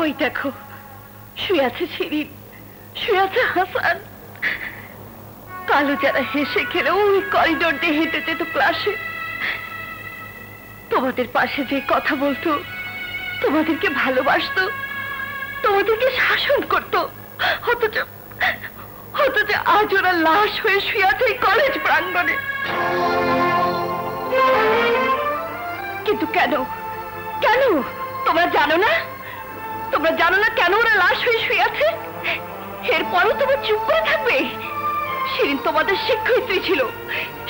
ওই দেখো শুয়ে আছে শিরিন, শুয়ে আছে হাসান। কালো যারা হেসে খেলে ওই করিডোর দিয়ে হেঁটে যেত ক্লাসে, তোমাদের পাশে যে কথা বলতো, তোমাদেরকে ভালোবাসতো, তোমাদেরকে শাসন করতো, অথচ আজ ওরা লাশ হয়ে শুয়ে আছে এই কলেজ প্রাঙ্গণে। কিন্তু কেন কেন তোমরা জানো না? তোমরা জানো না কেন ওরা লাশ হয়ে শুয়ে আছে? এরপরও তোমরা চুপ করে থাকবে? শিরিন তোমাদের শিক্ষয়িত্রী ছিল,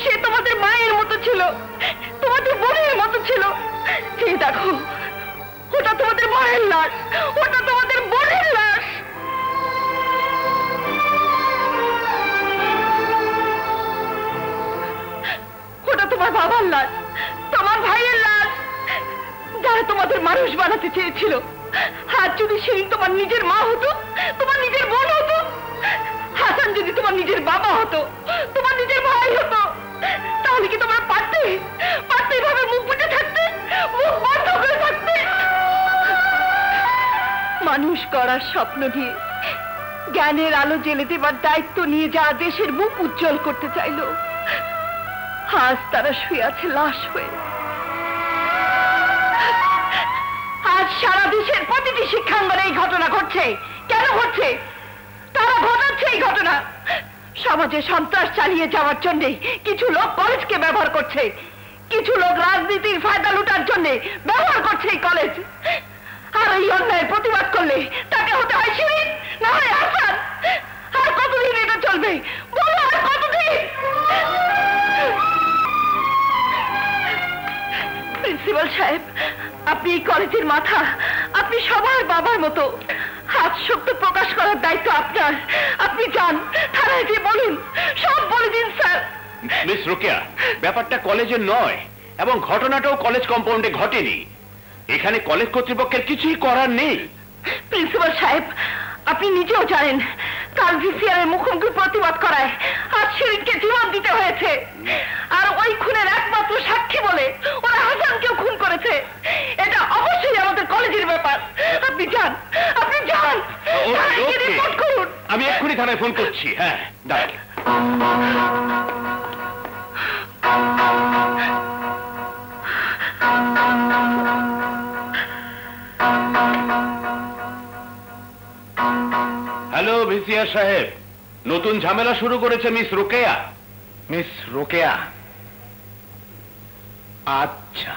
সে তোমাদের মায়ের মতো ছিল, তোমাদের বোনের মতো ছিল। এই দেখো, ওটা তোমাদের মায়ের লাশ, ওটা তোমাদের বোনের লাশ। ওটা তোমার বাবার লাশ, তোমার ভাইয়ের লাশ, যারা তোমাদের মানুষ বানাতে চেয়েছিল। আর যদি শিরিন তোমার নিজের মা হতো, তোমার নিজের বোন হতো, হাসান যদি তোমার নিজের বাবা হতো, তোমার নিজের ভাই হতো, তাহলে কি তোমরা পারতে এভাবে মুখ বুজে থাকতে, মুখ বন্ধ করে থাকতে? মানুষ গড়ার স্বপ্ন নিয়ে, জ্ঞানের আলো জ্বেলে দেবার দায়িত্ব নিয়ে যারা দেশের মুখ উজ্জ্বল করতে চাইল, আজ তারা শুয়ে আছে লাশ হয়ে। আজ সারা দেশের প্রতিটি শিক্ষাঙ্গনে এই ঘটনা ঘটছে। কেন ঘটছে? তারা ঘটাচ্ছে এই ঘটনা। সমাজে সন্ত্রাস চালিয়ে যাওয়ার জন্য কিছু লোক কলেজকে ব্যবহার করছে, কিছু লোক রাজনীতির ফায়দা লুটার জন্য ব্যবহার করছে এই কলেজ। আর এই অন্যায়ের প্রতিবাদ করলে তাকে হতে হয় শিরিন, না হয় হাসান। আর কতদিন এটা চলবে বলো? আর কতদিন? প্রিন্সিপাল সাহেব, আপনি এই কলেজের মাথা, আপনি সবার বাবার মতো। আজ সত্য প্রকাশ করার দায়িত্ব আপনার। আপনি যান, থানায় গিয়ে বলুন, সব বলে দিন স্যার। মিস রোকেয়া, ব্যাপারটা কলেজের নয় এবং ঘটনাটাও কলেজ কম্পাউন্ডে ঘটেনি। এখানে কলেজ কর্তৃপক্ষের কিছুই করার নেই। প্রিন্সিপাল সাহেব, আপনি নিজেও জানেন কাল ভিসিআর এর মুখোমুখি প্রতিবাদ করায় আজ শিরিনকে জীবন দিতে হয়েছে। আর ওই খুনের একমাত্র সাক্ষী বলে ওরা হাসানকেও খুন করেছে। এটা অবশ্যই আমাদের কলেজের ব্যাপার। আপনি যান, আপনি যান, রিপোর্ট করুন। আমি এক্ষুনি থানায় ফোন করছি। হ্যাঁ, দাঁড়ান। হ্যালো ভিসিআর সাহেব, নতুন ঝামেলা শুরু করেছে মিস রোকেয়া। মিস রোকেয়া? আচ্ছা।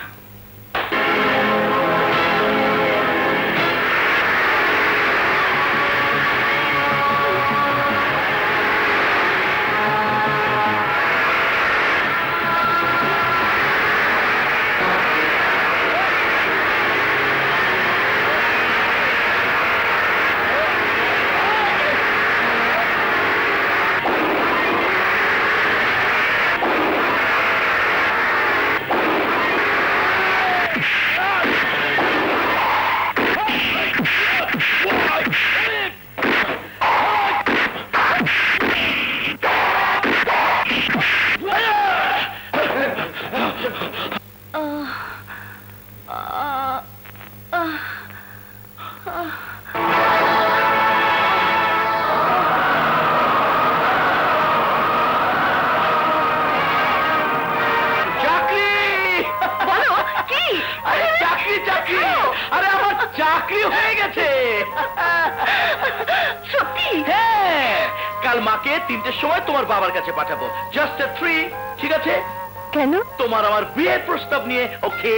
তোমার বাবার কাছে পাঠাবো, জাস্ট 3। ঠিক আছে? কেন? তোমার আমার বিয়ের প্রস্তাব নিয়ে। ওকে?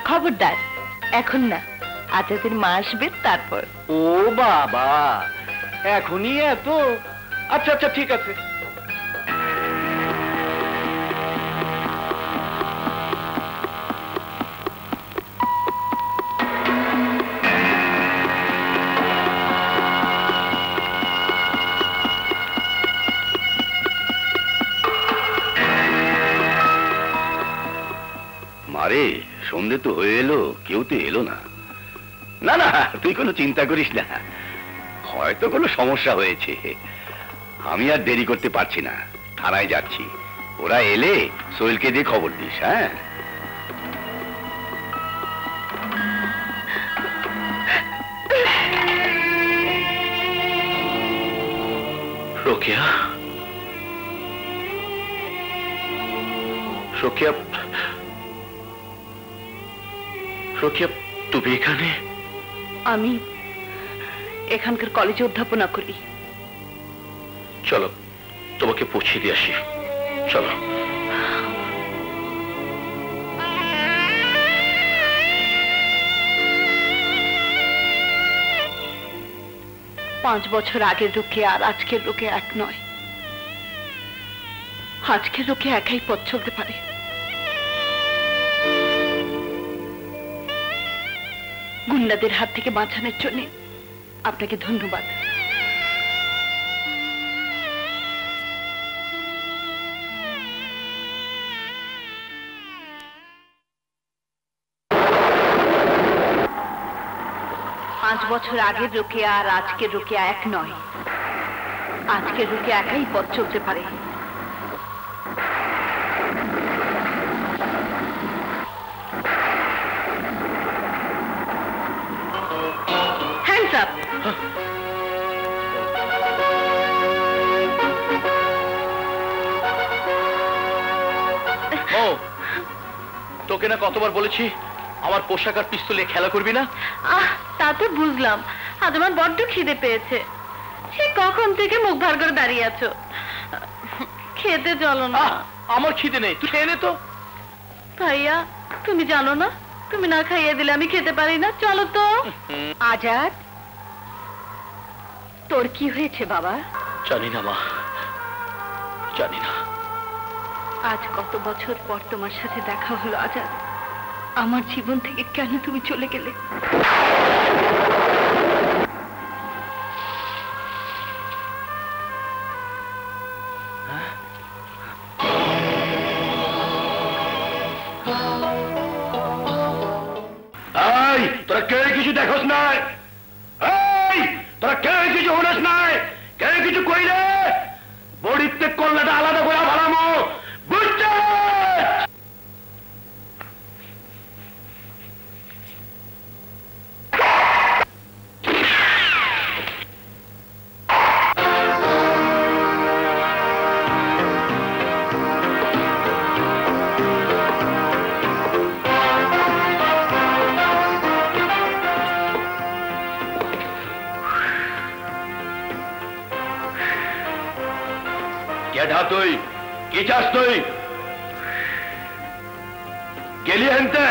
খবরদার, এখন না, আজাদের মা আসবে তারপর। ও বাবা, এখনই এত? আচ্ছা আচ্ছা, ঠিক আছে। আরে সন্ধে তো হয়ে এলো, কেউ তো এলো না। না না, তুই কোনো চিন্তা করিস না, হয়তো কোনো সমস্যা হয়েছে। আমি আর দেরি করতে পারছি না, থানায় যাচ্ছি। ওরা এলে সোহেলকে দিয়ে খবর দিস। হ্যাঁ, রোকেয়া, রোকেয়া, রোকেয়া, তুমি এখানে? আমি এখানকার কলেজে অধ্যাপনা করি। চলো তোমাকে পৌঁছে দিয়ে আসি, চলো। পাঁচ বছর আগের লোকে আর আজকের লোকে এক নয়। আজকের লোকে একাই পথ চলতে পারে। গুন্ডাদের হাত থেকে বাঁচানোর জন্য আপনাকে ধন্যবাদ। পাঁচ বছর আগের লোকে আর আজকের লোকে এক নয়। আজকের লোকে একাই পথ চলতে পারে। Hands up. ও, তোকে না কতবার বলেছি আমার পোশাক আর পিস্তলে খেলা করবি না? তা তো বুঝলাম, আজ আমার বড্ড খিদে পেয়েছে। সে কখন থেকে মুখ ভার করে দাঁড়িয়ে আছো, খেতে চলো না। আমার খিদে নেই, তুই খেয়ে নে তো। ভাইয়া, তুমি জানো না তুমি না খাইয়ে দিলে আমি খেতে পারি না। চলো তো। আজাদ, তোর কি হয়েছে বাবা? জানি না মা, জানি না। আজ কত বছর পর তোমার সাথে দেখা হলো আজাদ। আমার জীবন থেকে কেন তুমি চলে গেলে? তোরা কে কিছু দেখোস নাই? তোরা কে কিছু হনস নাই? কে কিছু কইলে বড়িতে কল্লাটা আলাদা করে ভাড়ামো, বুঝছে? তুই কি চাস? তুই গেলি হেনতে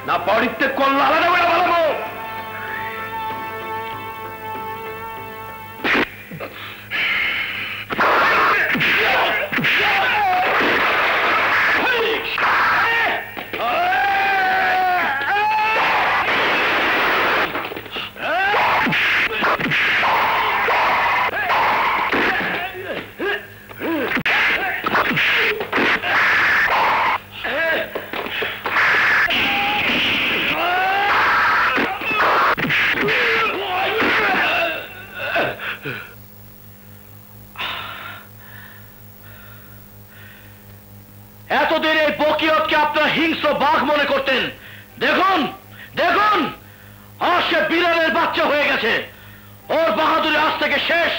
না বাড়িতে কল্লা আলাদা করে ভালো? এতদিন এই বকিয়তকে আপনারা হিংস্র বাঘ মনে করতেন। দেখুন দেখুন, আজ সে বিড়ালের বাচ্চা হয়ে গেছে। ওর বাহাদুরি আজ থেকে শেষ।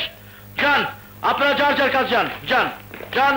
যান, আপনারা যার যার কাজ যান, যান যান।